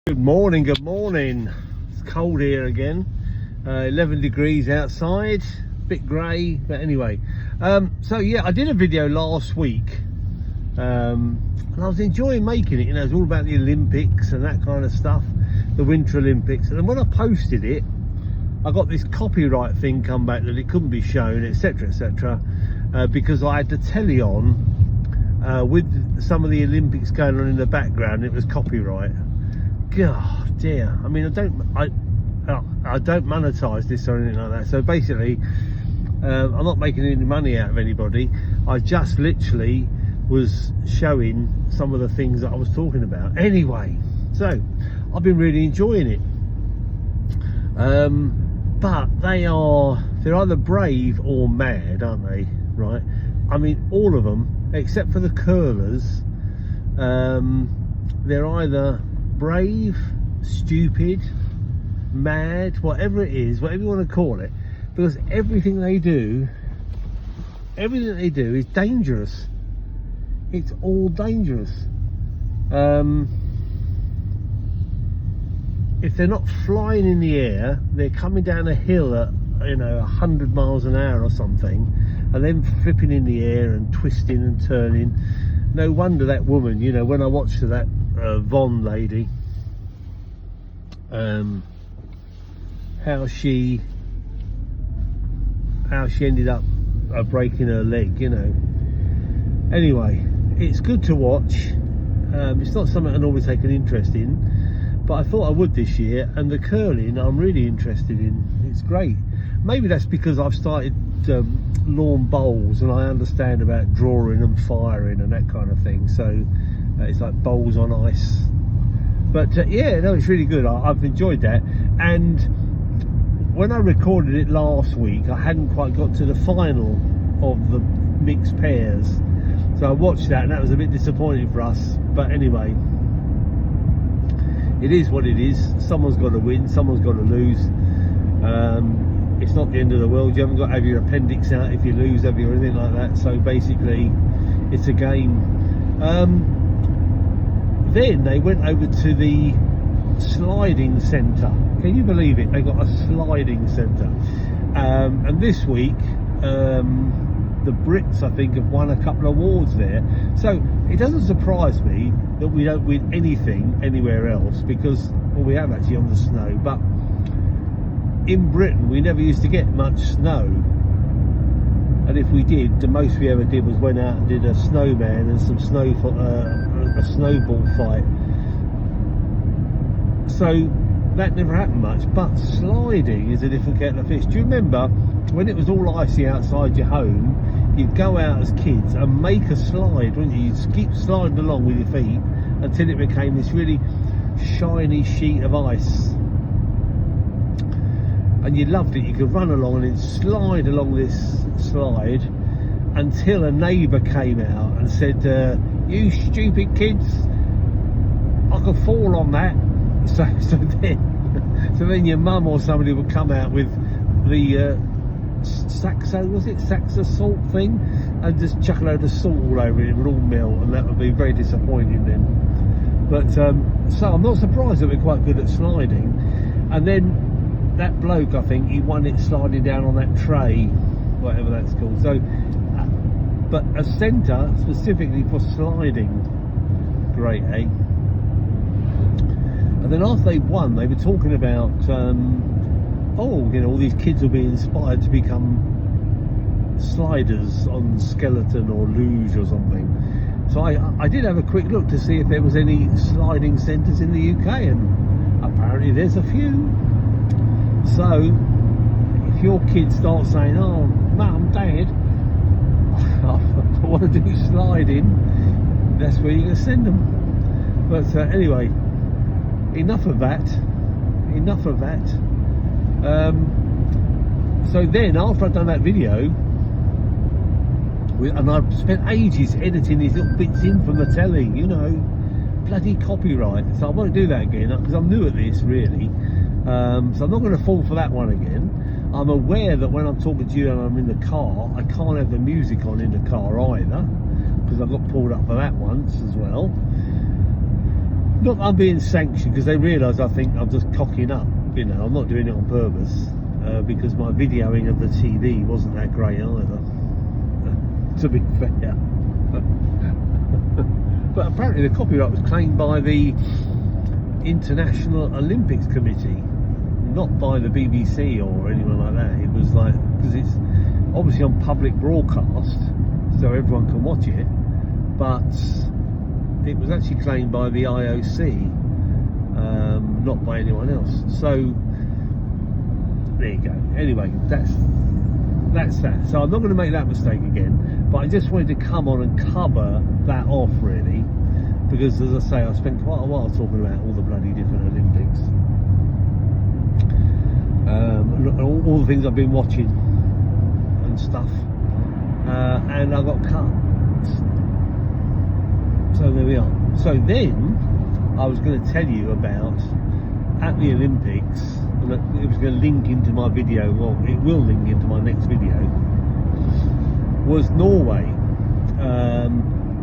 Good morning, good morning. It's cold here again. 11 degrees outside, bit grey, but anyway. So yeah, I did a video last week, and I was enjoying making it. You know, it's all about the Olympics and that kind of stuff, the Winter Olympics. And then when I posted it, I got this copyright thing come back that it couldn't be shown, etc, etc, because I had the telly on with some of the Olympics going on in the background. It was copyright. God dear. I mean, I don't monetize this or anything like that, so basically I'm not making any money out of anybody. I just literally was showing some of the things that I was talking about. Anyway, so I've been really enjoying it, but they're either brave or mad, aren't they? Right? I mean, all of them except for the curlers, they're either brave, stupid, mad, whatever it is, whatever you want to call it, because everything they do is dangerous. It's all dangerous. If they're not flying in the air, they're coming down a hill at 100 miles an hour or something, and then flipping in the air and twisting and turning. No wonder that woman, when I watched that Von lady, how she ended up breaking her leg. Anyway, it's good to watch. It's not something I normally take an interest in, but I thought I would this year. And the curling I'm really interested in. It's great. Maybe that's because I've started lawn bowls and I understand about drawing and firing and that kind of thing, so it's like bowls on ice. But yeah, no, it's really good. I've enjoyed that. And when I recorded it last week, I hadn't quite got to the final of the mixed pairs, so I watched that and that was a bit disappointing for us. But anyway, it is what it is. Someone's got to win, someone's got to lose. It's not the end of the world. You haven't got to have your appendix out if you lose, have you, or anything like that. So basically it's a game. Then they went over to the sliding centre. Can you believe it? They got a sliding centre. And this week the Brits, I think, have won a couple of awards there. So it doesn't surprise me that we don't win anything anywhere else, because, well, we have actually on the snow, but in Britain we never used to get much snow, and if we did, the most we ever did was went out and did a snowman and some a snowball fight. So that never happened much. But sliding is a different kettle of fish. Do you remember when it was all icy outside your home, you'd go out as kids and make a slide, wouldn't you? You'd keep sliding along with your feet until it became this really shiny sheet of ice, and you loved it. You could run along and then slide along this slide until a neighbour came out and said, you stupid kids, I could fall on that. So then your mum or somebody would come out with the Saxo salt thing, and just chuck a load of salt all over it. It would all melt, and that would be very disappointing then. But so I'm not surprised that we're quite good at sliding. And then that bloke, I think he won it sliding down on that tray, whatever that's called. So but a centre specifically for sliding, great, eh? And then after they won, they were talking about all these kids will be inspired to become sliders on skeleton or luge or something. So I did have a quick look to see if there was any sliding centres in the UK, and apparently there's a few. So if your kids start saying, oh mum, dad, I want to do sliding, that's where you're going to send them. But anyway, enough of that. So then after I'd done that video, and I spent ages editing these little bits in from the telly, bloody copyright, so I won't do that again because I'm new at this, really. So I'm not going to fall for that one again. I'm aware that when I'm talking to you and I'm in the car, I can't have the music on in the car either, because I got pulled up for that once as well. not that I'm being sanctioned, because they realise I think I'm just cocking up. You know, I'm not doing it on purpose, because my videoing of the TV wasn't that great either, to be fair. But apparently the copyright was claimed by the International Olympics Committee, not by the BBC or anyone like that. It was like, because it's obviously on public broadcast, so everyone can watch it, but it was actually claimed by the IOC, not by anyone else. So there you go. Anyway, that's that. So I'm not going to make that mistake again, but I just wanted to come on and cover that off, really, because as I say, I spent quite a while talking about all the bloody different Olympics, all the things I've been watching and stuff, and I got cut. So there we are. So then I was going to tell you about, at the Olympics, and it was going to link into my video, well, it will link into my next video, was Norway.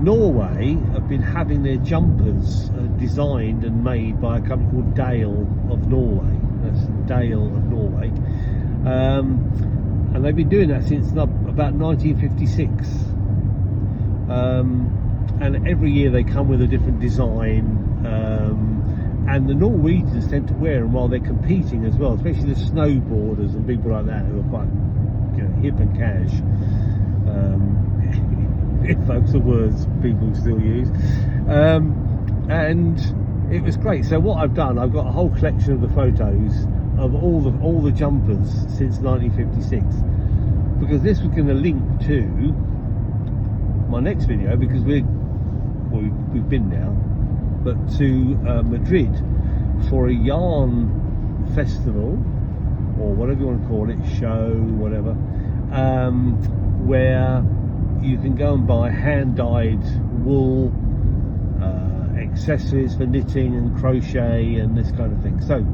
Norway have been having their jumpers designed and made by a company called Dale of Norway. That's Dale of Norway. And they've been doing that since about 1956. And every year they come with a different design. And the Norwegians tend to wear them while they're competing as well, especially the snowboarders and people like that who are quite, you know, hip and cash. If those are words people still use. And it was great. So what I've done, I've got a whole collection of the photos of all the jumpers since 1956, because this was going to link to my next video, because we've been now, but to Madrid for a yarn festival, or whatever you want to call it, show, whatever, where you can go and buy hand-dyed wool, accessories for knitting and crochet and this kind of thing. So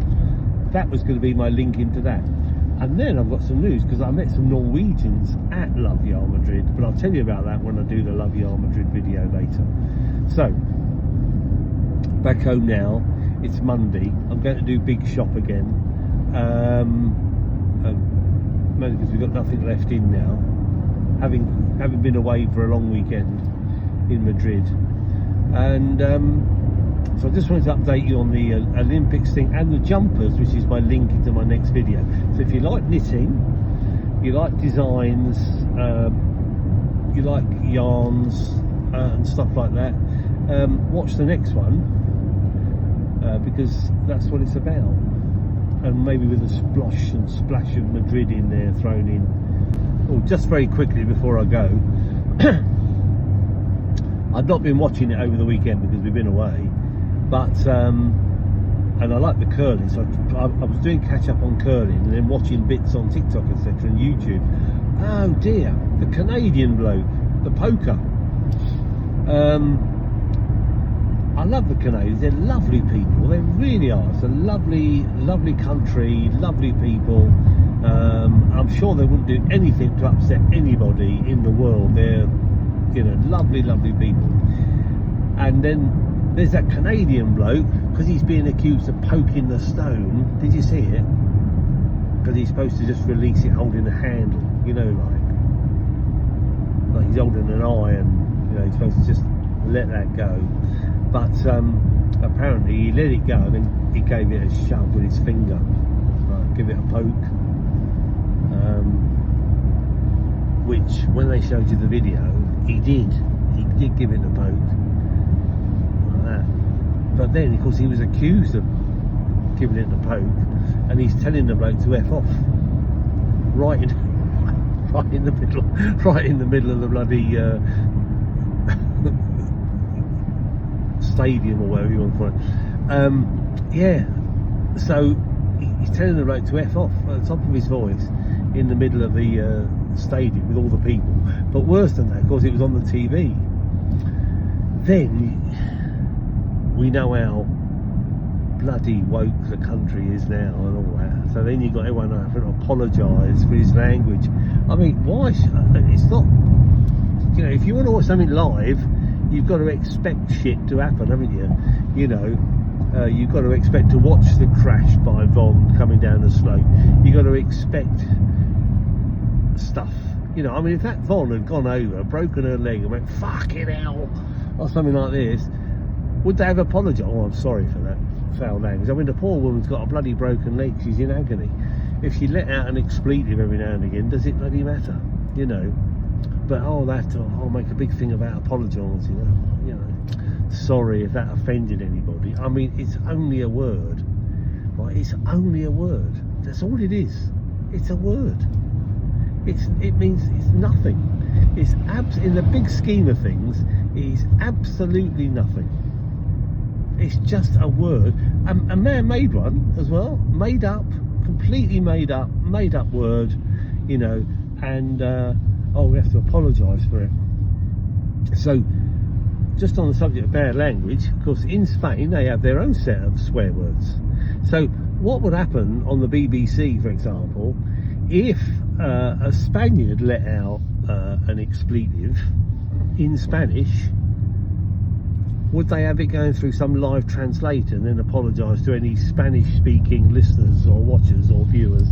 that was going to be my link into that. And then I've got some news, because I met some Norwegians at Love Yarn Madrid, but I'll tell you about that when I do the Love Yarn Madrid video later. So back home now, it's Monday. I'm going to do big shop again, mainly because we've got nothing left in now, having been away for a long weekend in Madrid. And so I just wanted to update you on the Olympics thing and the jumpers, which is my link into my next video. So if you like knitting, you like designs, you like yarns and stuff like that, watch the next one, because that's what it's about. And maybe with a splosh and splash of Madrid in there thrown in. Oh, just very quickly before I go, I've not been watching it over the weekend because we've been away, but and I like the curling, so I was doing catch up on curling and then watching bits on TikTok, etc., and YouTube. Oh dear, the Canadian bloke, the poker. I love the Canadians. They're lovely people. They really are. It's a lovely, lovely country, lovely people. I'm sure they wouldn't do anything to upset anybody in the world. They're, you know, lovely, lovely people. And then there's that Canadian bloke, because he's being accused of poking the stone. Did you see it? Because he's supposed to just release it holding a handle, you know, like he's holding an iron, you know, he's supposed to just let that go. But apparently he let it go and then he gave it a shove with his finger, give it a poke, which when they showed you the video, he did give it a poke like that. But then of course he was accused of giving it a poke, and he's telling the bloke to F off right in the middle of the bloody stadium or whatever you want to call it. Yeah, so he's telling the bloke to F off at the top of his voice in the middle of the stadium with all the people. But worse than that, of course, it was on the TV. Then we know how bloody woke the country is now and all that. So then you've got everyone having to apologise for his language. I mean, why? It's not, you know, if you want to watch something live, you've got to expect shit to happen, haven't you? You know, You've got to expect to watch the crash by Von coming down the slope. You've got to expect stuff. You know, I mean, if that Von had gone over, broken her leg and went, fucking hell, or something like this, would they have apologised? Oh, I'm sorry for that foul language. I mean, the poor woman's got a bloody broken leg. She's in agony. If she let out an expletive every now and again, does it bloody matter? You know? But, I'll make a big thing about apologising. You know, sorry if that offended anybody. I mean, it's only a word. Right? It's only a word. That's all it is. It's a word. It means it's nothing. It's in the big scheme of things, it is absolutely nothing. It's just a word. A man made one as well, made up, completely made up word, you know, and we have to apologise for it. So, just on the subject of bad language, of course, in Spain they have their own set of swear words. So, what would happen on the BBC, for example, if a Spaniard let out an expletive in Spanish? Would they have it going through some live translator and then apologise to any Spanish-speaking listeners or watchers or viewers?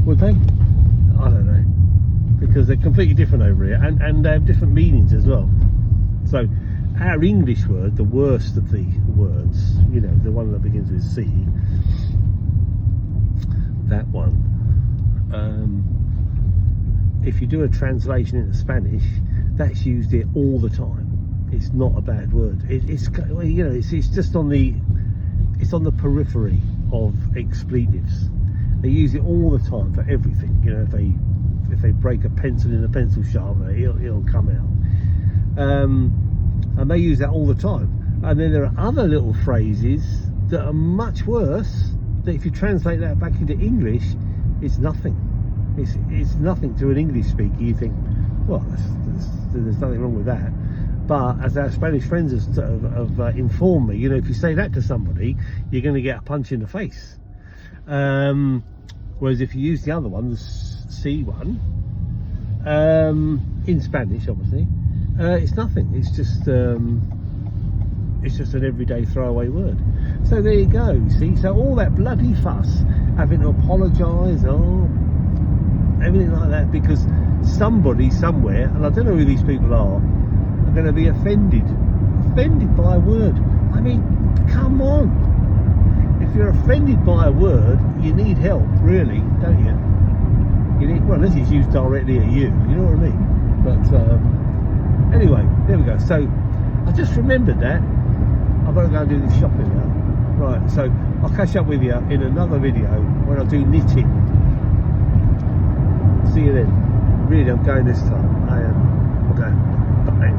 Would they? I don't know, because they're completely different over here, and they have different meanings as well. So, our English word, the worst of the words, you know, the one that begins with C, that one. If you do a translation into Spanish, that's used here all the time. It's not a bad word. It's you know, it's just on the periphery of expletives. They use it all the time for everything. You know, if they break a pencil in a pencil sharpener, it'll come out. And they use that all the time. And then there are other little phrases that are much worse. That if you translate that back into English, it's nothing. It's nothing to an English speaker. You think, well, there's nothing wrong with that. But as our Spanish friends have informed me, you know, if you say that to somebody, you're going to get a punch in the face. Whereas if you use the other one, the C one, in Spanish, obviously, it's nothing. It's just an everyday throwaway word. So there you go. You see, so all that bloody fuss, having to apologise, everything like that, because somebody somewhere, and I don't know who these people are going to be offended by a word. I mean, come on. If you're offended by a word, you need help, really, don't you? You need, well, unless it's used directly at you, you know what I mean? But anyway, there we go. So I just remembered that. I've got to go and do this shopping now. Right, so I'll catch up with you in another video when I do knitting. See you then. Really, I'm going this time. I am. Okay. Bye.